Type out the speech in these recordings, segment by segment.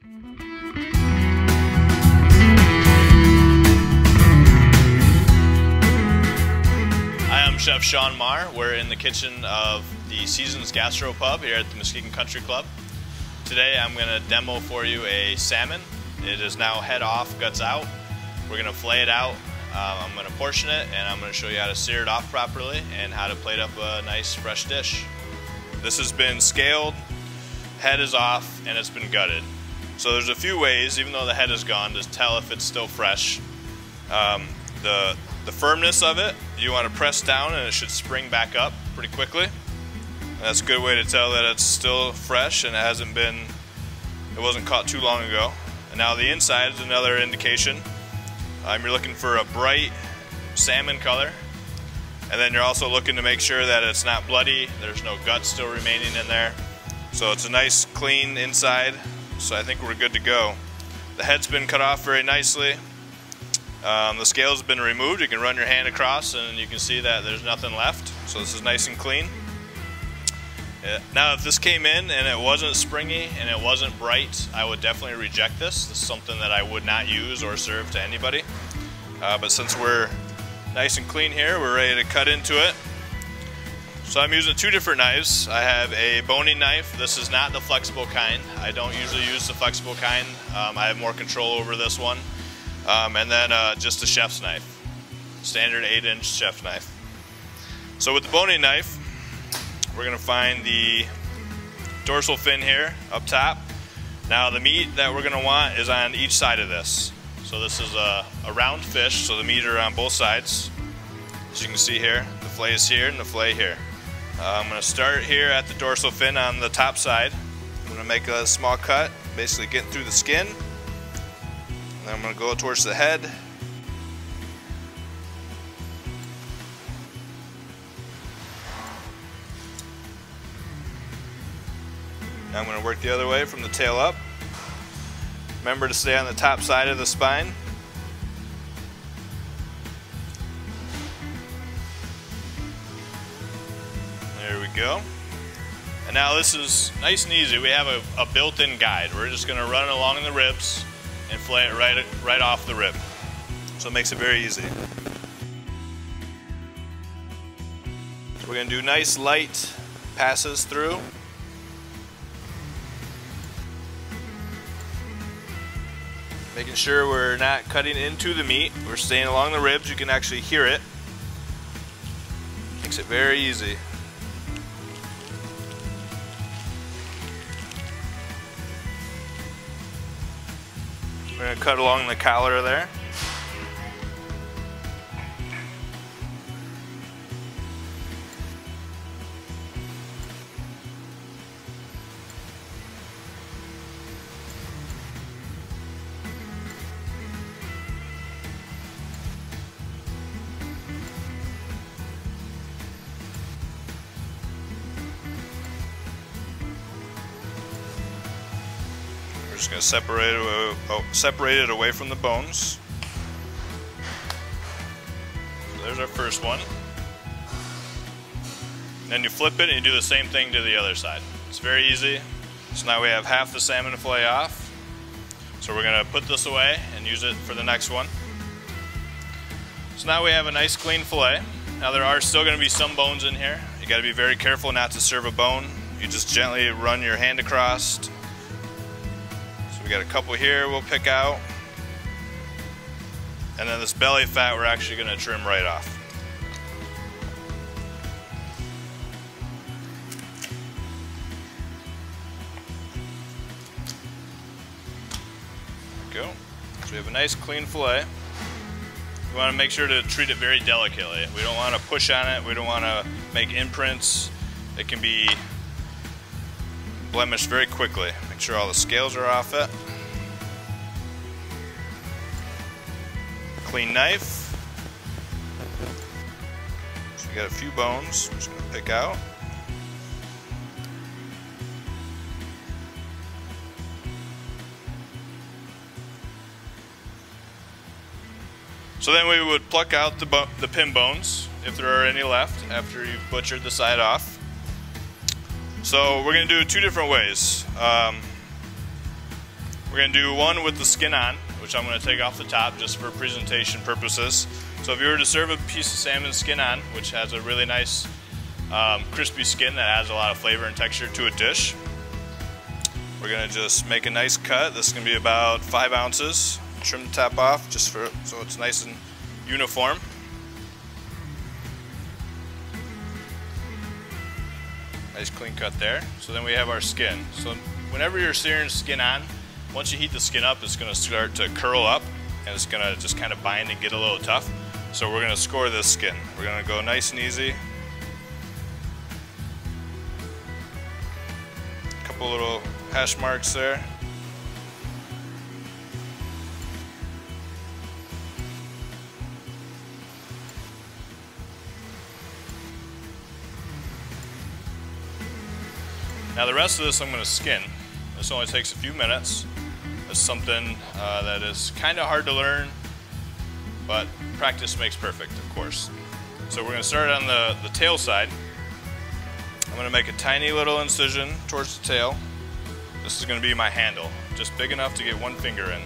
Hi, I'm Chef Sean Marr. We're in the kitchen of the Seasons Gastro Pub here at the Muskegon Country Club. Today I'm going to demo for you a salmon. It is now head off, guts out. We're going to fillet it out. I'm going to portion it, and I'm going to show you how to sear it off properly and how to plate up a nice fresh dish. This has been scaled, head is off, and it's been gutted. So there's a few ways, even though the head is gone, to tell if it's still fresh. The firmness of it, you want to press down and it should spring back up pretty quickly. That's a good way to tell that it's still fresh and it wasn't caught too long ago. And now the inside is another indication. You're looking for a bright salmon color, and then you're also looking to make sure that it's not bloody, there's no guts still remaining in there. So it's a nice clean inside, so I think we're good to go. The head's been cut off very nicely. The scale's been removed. You can run your hand across and you can see that there's nothing left. So this is nice and clean. Now if this came in and it wasn't springy and it wasn't bright, I would definitely reject this. This is something that I would not use or serve to anybody. But since we're nice and clean here, we're ready to cut into it. So I'm using two different knives. I have a boning knife. This is not the flexible kind. I don't usually use the flexible kind. I have more control over this one. And then just a chef's knife, standard 8-inch chef's knife. So with the boning knife, we're going to find the dorsal fin here up top. Now the meat that we're going to want is on each side of this. So this is a round fish, so the meat are on both sides. As you can see here, the fillet is here and the fillet here. I'm going to start here at the dorsal fin on the top side. I'm going to make a small cut, basically getting through the skin. Then I'm going to go towards the head. Now I'm going to work the other way from the tail up. Remember to stay on the top side of the spine. There we go. And now this is nice and easy. We have a built-in guide. We're just going to run it along the ribs and fillet it right off the rib. So it makes it very easy. So we're going to do nice light passes through. Making sure we're not cutting into the meat. We're staying along the ribs. You can actually hear it. Makes it very easy. We're going to cut along the collar there. We're just going to separate it away from the bones. So there's our first one. And then you flip it and you do the same thing to the other side. It's very easy. So now we have half the salmon fillet off. So we're going to put this away and use it for the next one. So now we have a nice clean fillet. Now there are still going to be some bones in here. You got to be very careful not to serve a bone. You just gently run your hand across. We got a couple here we'll pick out, and then this belly fat we're actually going to trim right off. There we go. So we have a nice clean fillet. We want to make sure to treat it very delicately. We don't want to push on it. We don't want to make imprints. It can be blemished very quickly. Make sure all the scales are off it. Clean knife. So we got a few bones. I'm just going to pick out. So then we would pluck out the pin bones, if there are any left, after you've butchered the side off. So we're going to do it two different ways. We're going to do one with the skin on, which I'm going to take off the top just for presentation purposes. So if you were to serve a piece of salmon skin on, which has a really nice crispy skin that adds a lot of flavor and texture to a dish, we're going to just make a nice cut. This is going to be about 5 ounces. Trim the top off just so it's nice and uniform. Nice clean cut there. So then we have our skin. So whenever you're searing skin on, once you heat the skin up, it's going to start to curl up and it's going to just kind of bind and get a little tough. So we're going to score this skin. We're going to go nice and easy. A couple little hash marks there. Now the rest of this I'm going to skin. This only takes a few minutes. It's something that is kind of hard to learn, but practice makes perfect, of course. So we're going to start on the tail side. I'm going to make a tiny little incision towards the tail. This is going to be my handle, just big enough to get one finger in.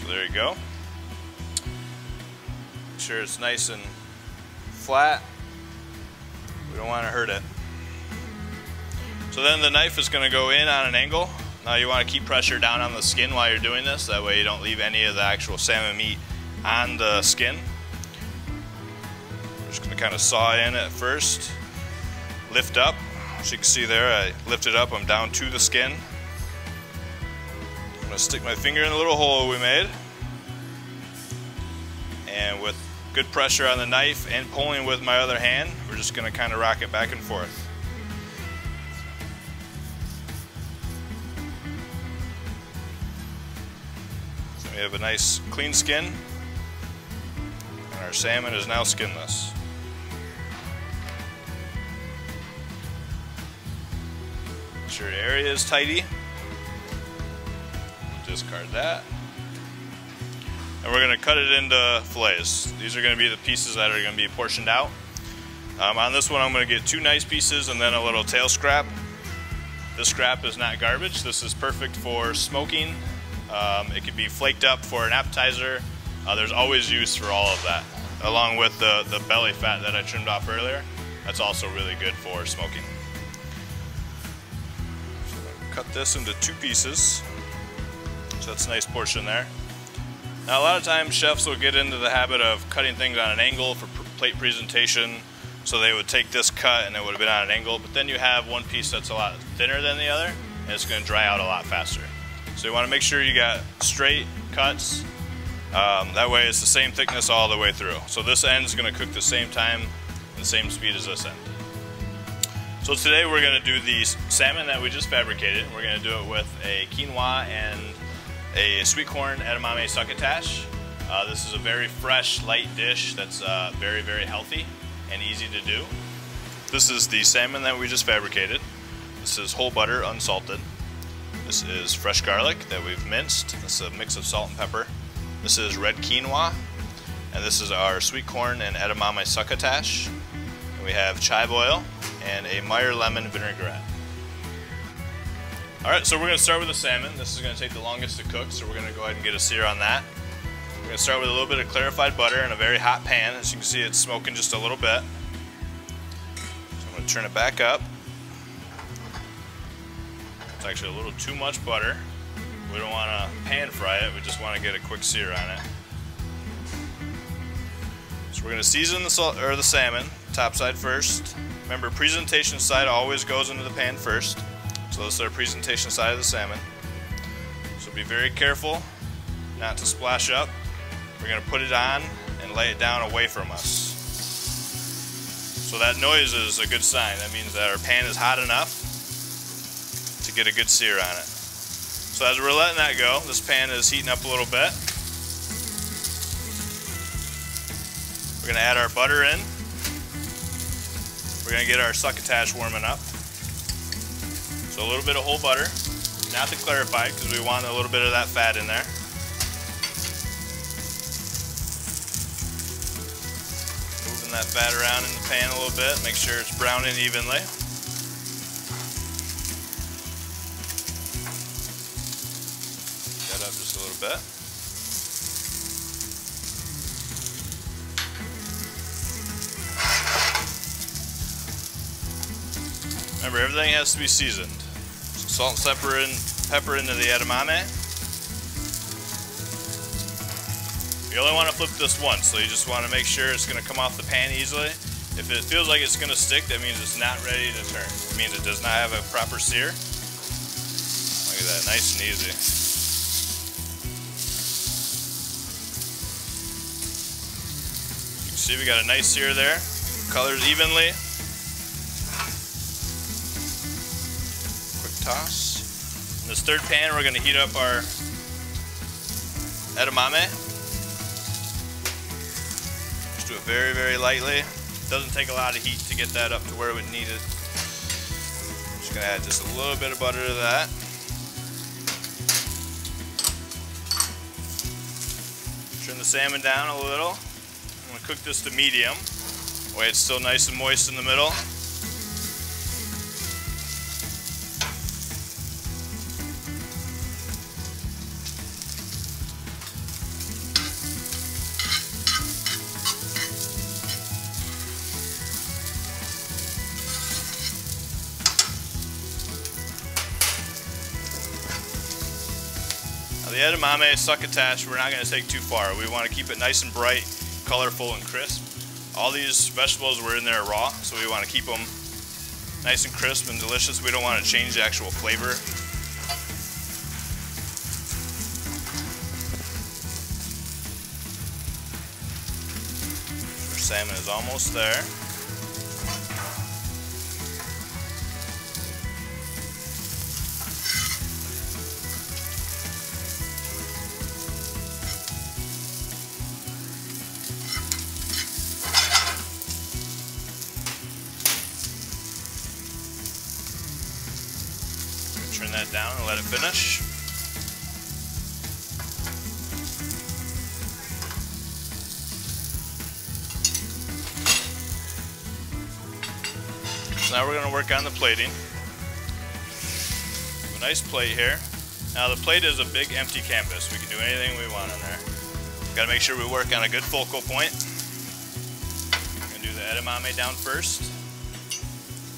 So there you go. Make sure it's nice and flat. We don't want to hurt it. So then the knife is going to go in on an angle. Now you want to keep pressure down on the skin while you're doing this. That way you don't leave any of the actual salmon meat on the skin. We're just going to kind of saw in at first. Lift up. As you can see there, I lift it up. I'm down to the skin. I'm going to stick my finger in the little hole we made. And with good pressure on the knife and pulling with my other hand, we're just going to kind of rock it back and forth. So we have a nice clean skin, and our salmon is now skinless. Make sure your area is tidy. Discard that. And we're going to cut it into fillets. These are going to be the pieces that are going to be portioned out. On this one I'm going to get 2 nice pieces and then a little tail scrap. This scrap is not garbage. This is perfect for smoking. It can be flaked up for an appetizer. There's always use for all of that. Along with the belly fat that I trimmed off earlier. That's also really good for smoking. So I'm going to cut this into 2 pieces. So that's a nice portion there. Now a lot of times chefs will get into the habit of cutting things on an angle for plate presentation, so they would take this cut and it would have been on an angle, but then you have one piece that's a lot thinner than the other and it's going to dry out a lot faster. So you want to make sure you got straight cuts, that way it's the same thickness all the way through. So this end is going to cook the same time and the same speed as this end. So today we're going to do the salmon that we just fabricated. We're going to do it with a quinoa and a sweet corn edamame succotash. This is a very fresh, light dish that's very, very healthy and easy to do. This is the salmon that we just fabricated. This is whole butter, unsalted. This is fresh garlic that we've minced. This is a mix of salt and pepper. This is red quinoa. And this is our sweet corn and edamame succotash. And we have chive oil and a Marr lemon vinaigrette. Alright, so we're going to start with the salmon. This is going to take the longest to cook, so we're going to go ahead and get a sear on that. We're going to start with a little bit of clarified butter in a very hot pan. As you can see, it's smoking just a little bit. So I'm going to turn it back up. It's actually a little too much butter. We don't want to pan fry it, we just want to get a quick sear on it. So we're going to season the salmon, top side first. Remember, presentation side always goes into the pan first. So this is our presentation side of the salmon. So be very careful not to splash up. We're going to put it on and lay it down away from us. So that noise is a good sign. That means that our pan is hot enough to get a good sear on it. So as we're letting that go, this pan is heating up a little bit. We're going to add our butter in. We're going to get our succotash warming up. So a little bit of whole butter, not the clarified because we want a little bit of that fat in there. Moving that fat around in the pan a little bit, make sure it's browning evenly. bit. Remember, everything has to be seasoned. Salt and pepper into the edamame. You only want to flip this once, so you just want to make sure it's going to come off the pan easily. If it feels like it's going to stick, that means it's not ready to turn. It means it does not have a proper sear. Look at that, nice and easy. You can see we got a nice sear there. Colors evenly. Toss. In this third pan, we're going to heat up our edamame. Just do it very, very lightly. Doesn't take a lot of heat to get that up to where we need it. Just going to add just a little bit of butter to that. Turn the salmon down a little. I'm going to cook this to medium. That way it's still nice and moist in the middle. The edamame is succotash. We're not going to take too far. We want to keep it nice and bright, colorful, and crisp. All these vegetables were in there raw, so we want to keep them nice and crisp and delicious. We don't want to change the actual flavor. Our salmon is almost there. Turn that down and let it finish. So now we're going to work on the plating. A nice plate here. Now the plate is a big empty canvas. We can do anything we want in there. Got to make sure we work on a good focal point. We're going to do the edamame down first.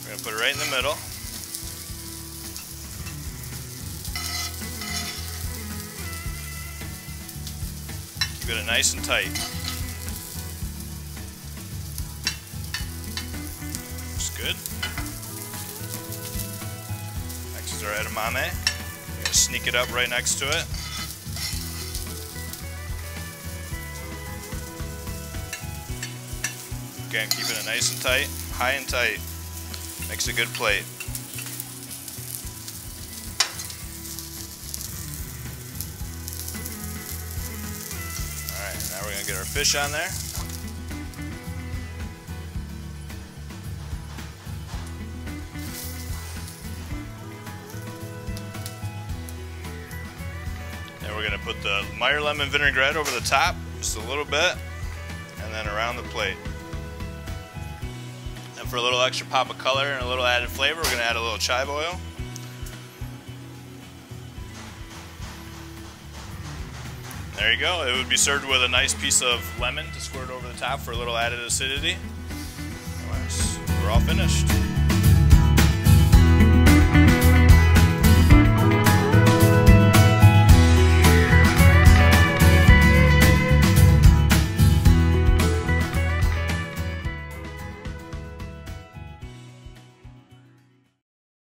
We're going to put it right in the middle. Keep it nice and tight. Looks good. Next is our edamame. We're going to sneak it up right next to it. Again, keeping it nice and tight, high and tight. Makes a good plate. Now we're going to get our fish on there. Then we're going to put the Marr lemon vinaigrette over the top, just a little bit, and then around the plate. And for a little extra pop of color and a little added flavor, we're going to add a little chive oil. There you go. It would be served with a nice piece of lemon to squirt over the top for a little added acidity. We're all finished.